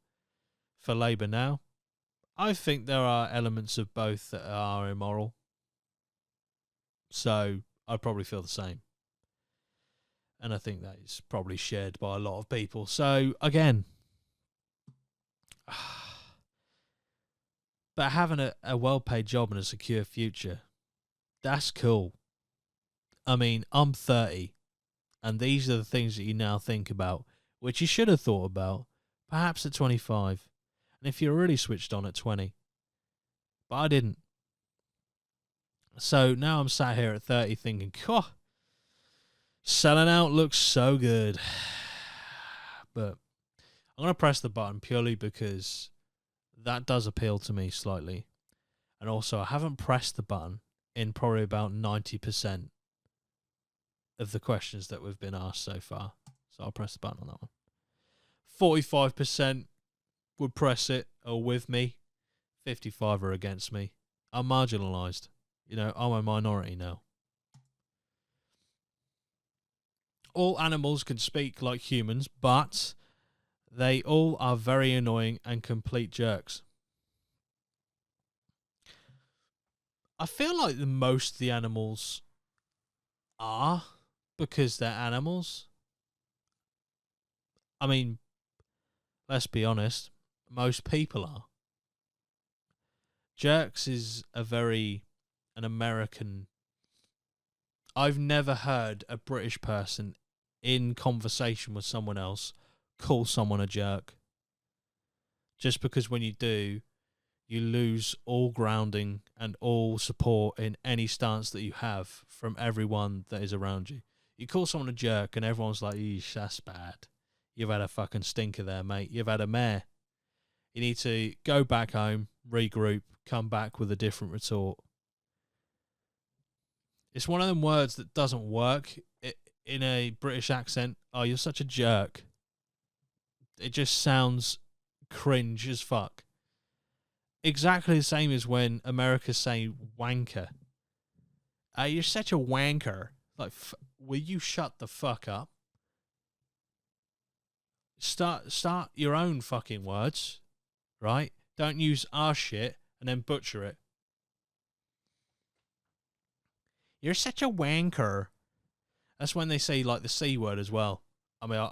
for Labour now, I think there are elements of both that are immoral. So I'd probably feel the same. And I think that is probably shared by a lot of people. So, again, but having a well-paid job and a secure future, that's cool. I mean, I'm 30, and these are the things that you now think about, which you should have thought about, perhaps at 25, and if you're really switched on at 20. But I didn't. So now I'm sat here at 30 thinking, God, selling out looks so good. But I'm going to press the button purely because that does appeal to me slightly. And also, I haven't pressed the button in probably about 90% of the questions that we've been asked so far. So I'll press the button on that one. 45% would press it or with me. 55 are against me. I'm marginalised. You know, I'm a minority now. All animals can speak like humans, but they all are very annoying and complete jerks. I feel like most of the animals are, because they're animals. I mean, let's be honest, most people are. Jerks is an American. I've never heard a British person in conversation with someone else call someone a jerk. Just because when you do, you lose all grounding and all support in any stance that you have from everyone that is around you. You call someone a jerk and everyone's like, eesh, that's bad. You've had a fucking stinker there, mate. You've had a mare. You need to go back home, regroup, come back with a different retort. It's one of them words that doesn't work in a British accent. Oh, you're such a jerk. It just sounds cringe as fuck. Exactly the same as when America say wanker. You're such a wanker. Like, will you shut the fuck up? Start your own fucking words, right? Don't use our shit and then butcher it. You're such a wanker. That's when they say, like, the C word as well. I mean,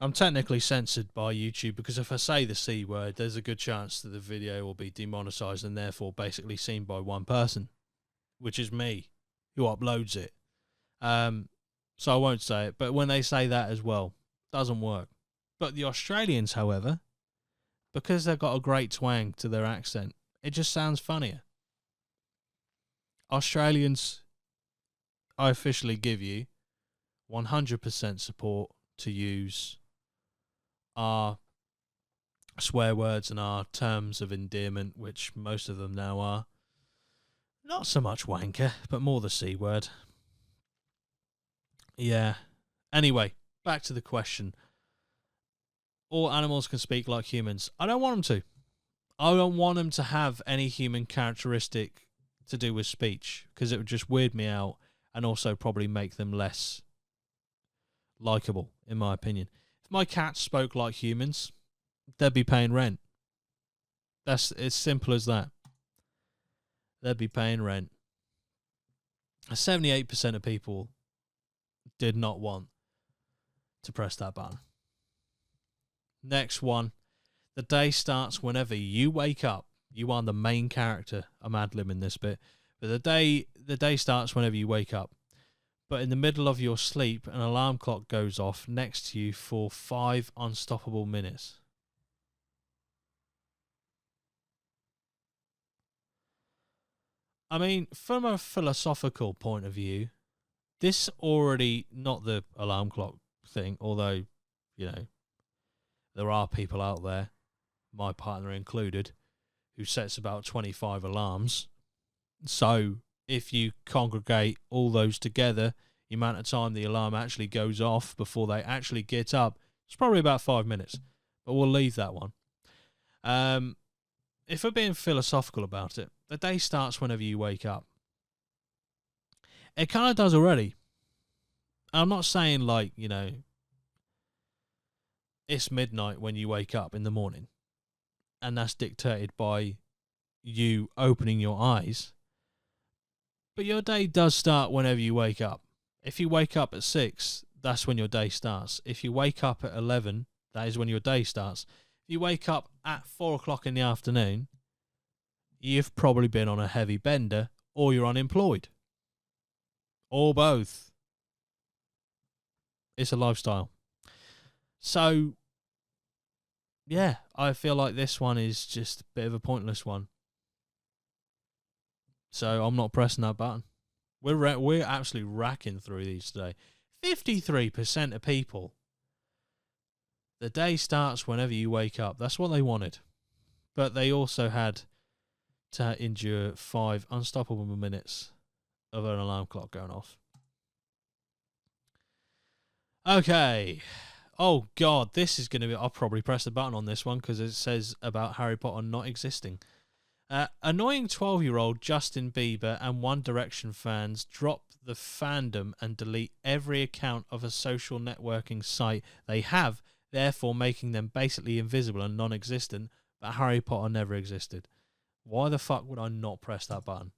I'm technically censored by YouTube because if I say the C word, there's a good chance that the video will be demonetized and therefore basically seen by one person, which is me, who uploads it. So I won't say it. But when they say that as well, doesn't work. But the Australians, however, because they've got a great twang to their accent, it just sounds funnier. Australians I officially give you 100% support to use our swear words and our terms of endearment, which most of them now are. Not so much wanker, but more the C word. Yeah. Anyway, back to the question. All animals can speak like humans. I don't want them to. I don't want them to have any human characteristic to do with speech, because it would just weird me out and also probably make them less likable, in my opinion. If my cats spoke like humans, they'd be paying rent. That's as simple as that. They'd be paying rent. 78% of people did not want to press that button. Next one. The day starts whenever you wake up. You are the main character. I'm ad-libbing this bit. But the day starts whenever you wake up. But in the middle of your sleep, an alarm clock goes off next to you for 5 unstoppable minutes. I mean, from a philosophical point of view, this already, not the alarm clock thing, although, there are people out there, my partner included, who sets about 25 alarms. So if you congregate all those together, the amount of time the alarm actually goes off before they actually get up, it's probably about 5 minutes. But we'll leave that one. If we're being philosophical about it, the day starts whenever you wake up. It kind of does already. I'm not saying it's midnight when you wake up in the morning, and that's dictated by you opening your eyes. But your day does start whenever you wake up. If you wake up at 6, that's when your day starts. If you wake up at 11, that is when your day starts. If you wake up at 4 o'clock in the afternoon, you've probably been on a heavy bender, or you're unemployed. Or both. It's a lifestyle. So, yeah, I feel like this one is just a bit of a pointless one. So I'm not pressing that button. We're absolutely racking through these today. 53% of people, the day starts whenever you wake up. That's what they wanted. But they also had to endure 5 unstoppable minutes of an alarm clock going off. Okay. Oh, God, this is going to be... I'll probably press the button on this one because it says about Harry Potter not existing. Annoying 12-year-old Justin Bieber and One Direction fans drop the fandom and delete every account of a social networking site they have, therefore making them basically invisible and non-existent, but Harry Potter never existed. Why the fuck would I not press that button?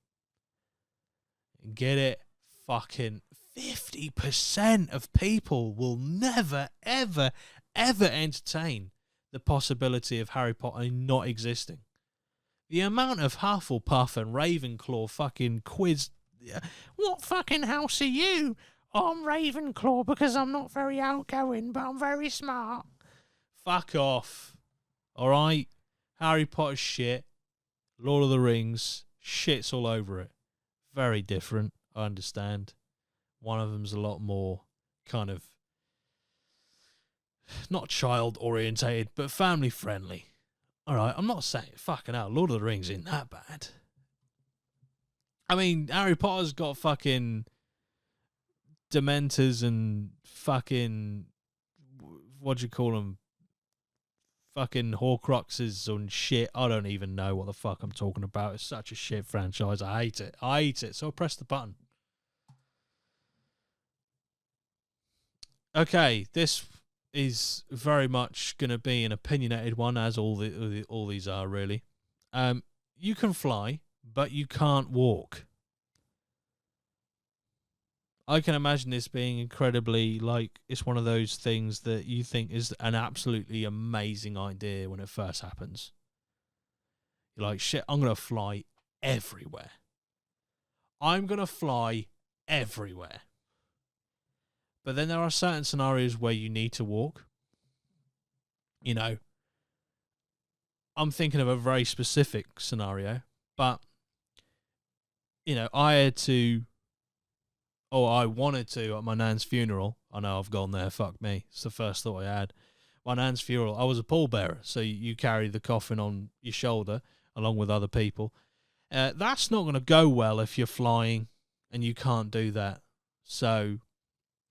Get it? Fucking 50% of people will never, ever, ever entertain the possibility of Harry Potter not existing. The amount of Hufflepuff and Ravenclaw fucking quiz... What fucking house are you? Oh, I'm Ravenclaw because I'm not very outgoing, but I'm very smart. Fuck off. Alright? Harry Potter's shit. Lord of the Rings. Shit's all over it. Very different, I understand. One of them's a lot more kind of... not child-orientated, but family-friendly. Alright, I'm not saying... Fucking hell, Lord of the Rings ain't that bad. I mean, Harry Potter's got fucking Dementors and fucking... what do you call them? Fucking Horcruxes and shit. I don't even know what the fuck I'm talking about. It's such a shit franchise. I hate it. I hate it. So I'll press the button. Okay, this is very much going to be an opinionated one, as all these are, really. You can fly, but you can't walk. I can imagine this being incredibly, it's one of those things that you think is an absolutely amazing idea when it first happens. You're like, shit, I'm going to fly everywhere. I'm going to fly everywhere. But then there are certain scenarios where you need to walk. I'm thinking of a very specific scenario, but, I had to Oh, I wanted to at my nan's funeral. I know I've gone there. Fuck me. It's the first thought I had. My nan's funeral, I was a pallbearer, so you carry the coffin on your shoulder along with other people. That's not going to go well if you're flying and you can't do that. So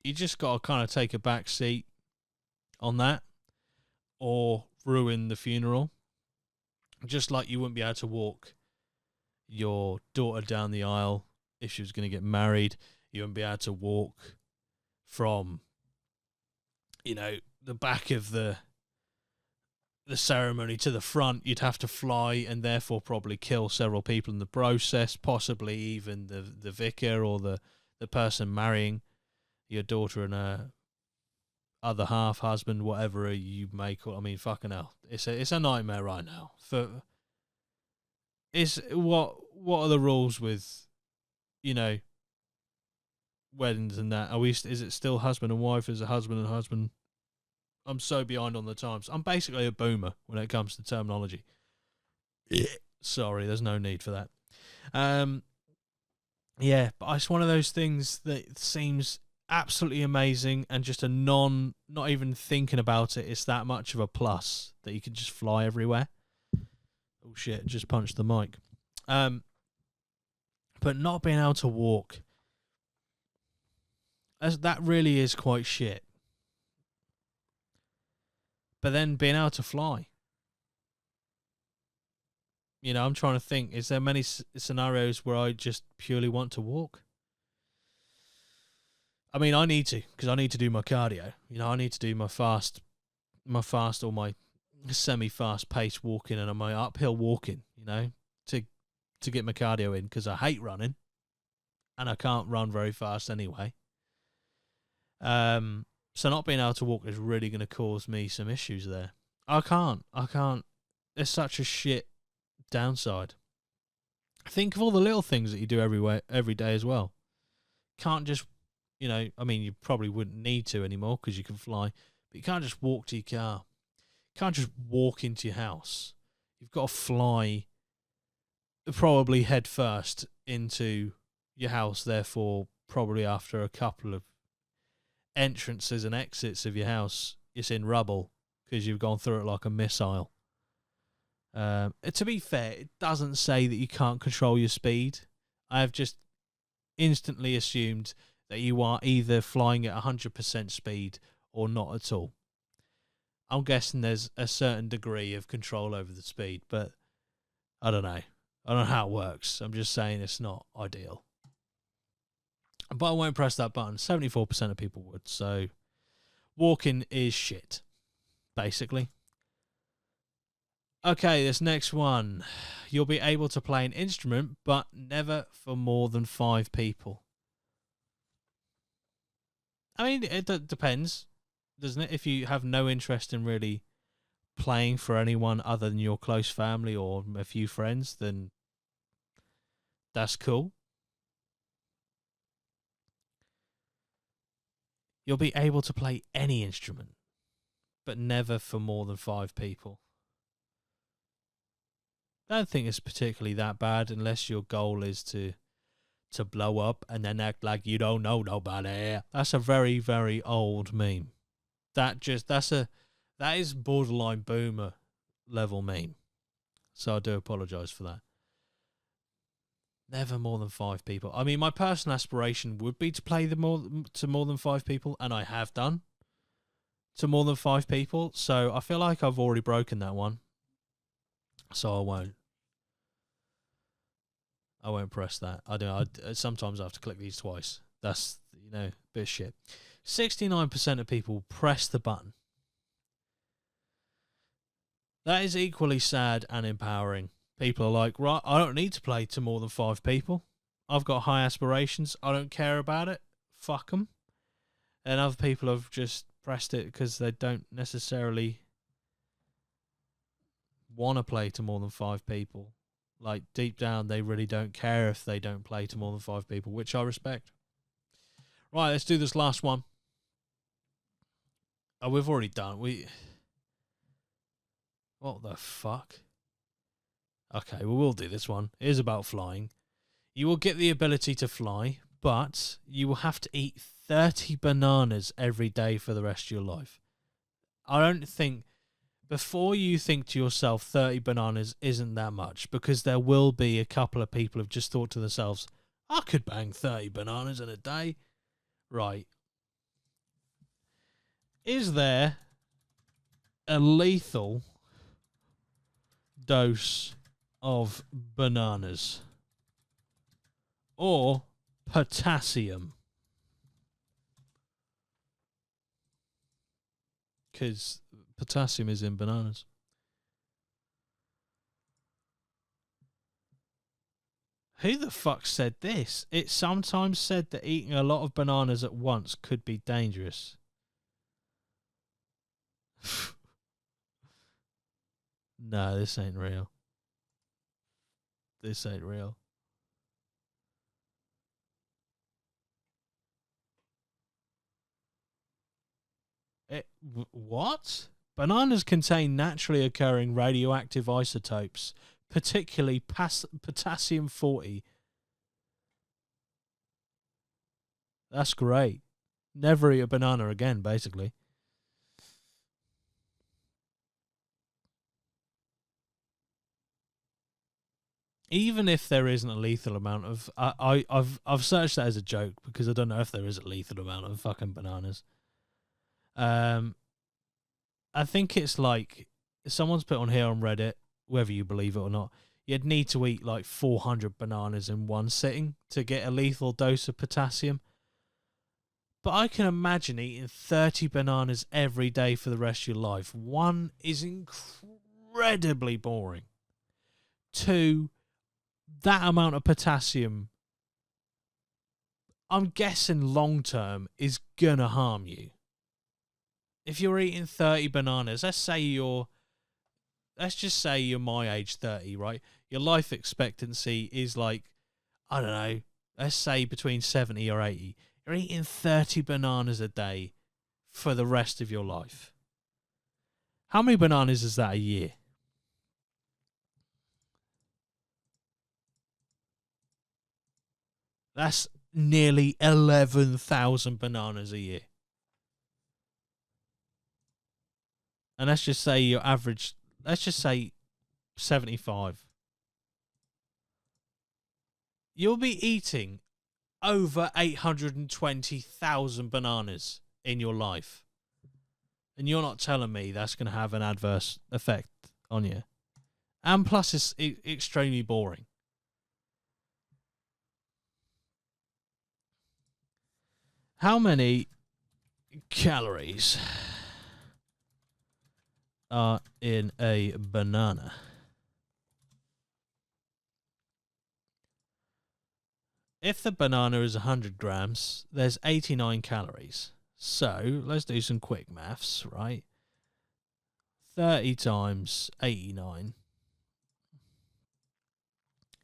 you just got to kind of take a back seat on that or ruin the funeral. Just like you wouldn't be able to walk your daughter down the aisle if she was going to get married. You wouldn't be able to walk from, the back of the ceremony to the front. You'd have to fly and therefore probably kill several people in the process, possibly even the vicar or the person marrying your daughter and her other half, husband, whatever you may call. I mean, fucking hell, it's a nightmare right now. What are the rules with, weddings and that? Is it still husband and wife? Is it husband and husband? I'm so behind on the times. I'm basically a boomer when it comes to terminology. Sorry, there's no need for that. Yeah, but it's one of those things that seems absolutely amazing and just not even thinking about it, it's that much of a plus that you can just fly everywhere. Oh shit, just punched the mic. But not being able to walk, that really is quite shit. But then being able to fly, I'm trying to think, is there many scenarios where I just purely want to walk? I mean, I need to, because I need to do my cardio. I need to do my fast or my semi-fast pace walking and my uphill walking, to get my cardio in, because I hate running and I can't run very fast anyway. So not being able to walk is really going to cause me some issues there. I can't. It's such a shit downside. Think of all the little things that you do every day as well. Can't just, I mean, you probably wouldn't need to anymore because you can fly, but you can't just walk to your car. You can't just walk into your house. You've got to fly, probably head first into your house, therefore probably after a couple of entrances and exits of your house, it's in rubble because you've gone through it like a missile. To be fair, it doesn't say that you can't control your speed. I have just instantly assumed that you are either flying at 100% speed or not at all. I'm guessing there's a certain degree of control over the speed, but I don't know. I don't know how it works. I'm just saying it's not ideal. But I won't press that button. 74% of people would. So walking is shit, basically. Okay, this next one. You'll be able to play an instrument, but never for more than 5 people. I mean, it depends, doesn't it? If you have no interest in really playing for anyone other than your close family or a few friends, then that's cool. You'll be able to play any instrument, but never for more than 5 people. I don't think it's particularly that bad unless your goal is to blow up and then act like you don't know nobody. That's a very, very old meme. That is borderline boomer level meme. So I do apologise for that. Never more than 5 people. I mean, my personal aspiration would be to play to more than 5 people, and I have done to more than 5 people. So I feel like I've already broken that one. So I won't press that. Sometimes I have to click these twice. That's, a bit of shit. 69% of people press the button. That is equally sad and empowering. People are like, right, I don't need to play to more than 5 people. I've got high aspirations. I don't care about it. Fuck them. And other people have just pressed it because they don't necessarily want to play to more than 5 people. Like, deep down, they really don't care if they don't play to more than 5 people, which I respect. Right, let's do this last one. Oh, we've already done. What the fuck? Okay, well, we'll do this one. It is about flying. You will get the ability to fly, but you will have to eat 30 bananas every day for the rest of your life. I don't think, before you think to yourself 30 bananas isn't that much, because there will be a couple of people who've just thought to themselves, I could bang 30 bananas in a day. Right. Is there a lethal dose of bananas or potassium? Because potassium is in bananas. Who the fuck said this? It's sometimes said that eating a lot of bananas at once could be dangerous. No, this ain't real. This ain't real. What? Bananas contain naturally occurring radioactive isotopes, particularly potassium 40. That's great. Never eat a banana again, basically. Even if there isn't a lethal amount of, I've searched that as a joke because I don't know if there is a lethal amount of fucking bananas. I think it's like, someone's put on here on Reddit, whether you believe it or not, you'd need to eat like 400 bananas in one sitting to get a lethal dose of potassium. But I can imagine eating 30 bananas every day for the rest of your life. One is incredibly boring. Two, that amount of potassium, I'm guessing long term, is gonna harm you. If you're eating 30 bananas, let's just say you're my age, 30, right? Your life expectancy is like, I don't know, let's say between 70 or 80. You're eating 30 bananas a day for the rest of your life. How many bananas is that a year? That's nearly 11,000 bananas a year. And let's just say your average, let's just say 75. You'll be eating over 820,000 bananas in your life. And you're not telling me that's going to have an adverse effect on you. And plus, it's extremely boring. How many calories are in a banana? If the banana is 100 grams, there's 89 calories. So, let's do some quick maths, right? 30 times 89.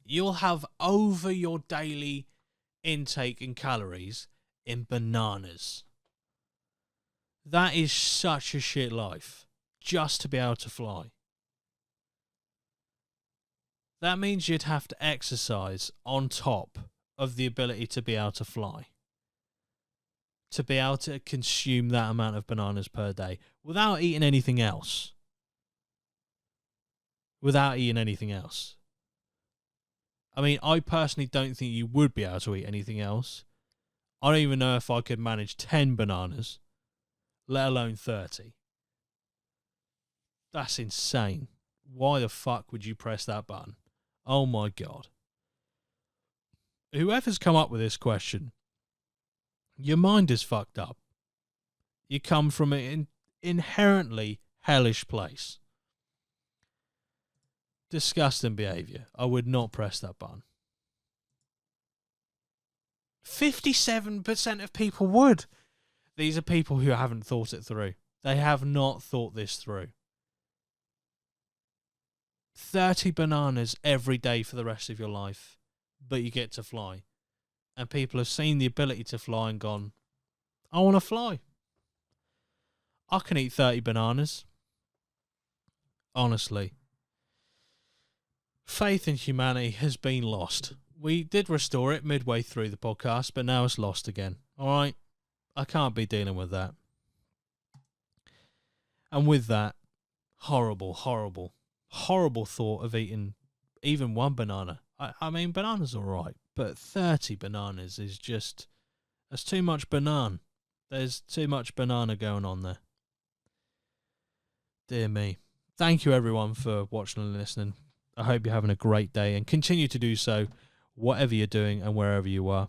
You'll have over your daily intake in calories in bananas. That is such a shit life, just to be able to fly. That means you'd have to exercise on top of the ability to be able to fly, to be able to consume that amount of bananas per day without eating anything else. Without eating anything else. I mean, I personally don't think you would be able to eat anything else. I don't even know if I could manage 10 bananas, let alone 30. That's insane. Why the fuck would you press that button? Oh my God. Whoever's come up with this question, your mind is fucked up. You come from an inherently hellish place. Disgusting behaviour. I would not press that button. 57% of people would. These are people who haven't thought it through. They have not thought this through. 30 bananas every day for the rest of your life, but you get to fly. And people have seen the ability to fly and gone, I want to fly. I can eat 30 bananas. Honestly. Faith in humanity has been lost. we did restore it midway through the podcast, but now it's lost again. All right? I can't be dealing with that. And with that, horrible thought of eating even one banana. I mean, bananas all right, but 30 bananas is just... That's too much banana. There's too much banana going on there. Dear me. Thank you, everyone, for watching and listening. I hope you're having a great day and continue to do so, whatever you're doing and wherever you are.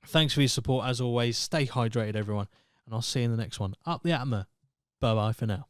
Thanks for your support, as always. Stay hydrated, everyone, and I'll see you in the next one. Up the APMA. Bye-bye for now.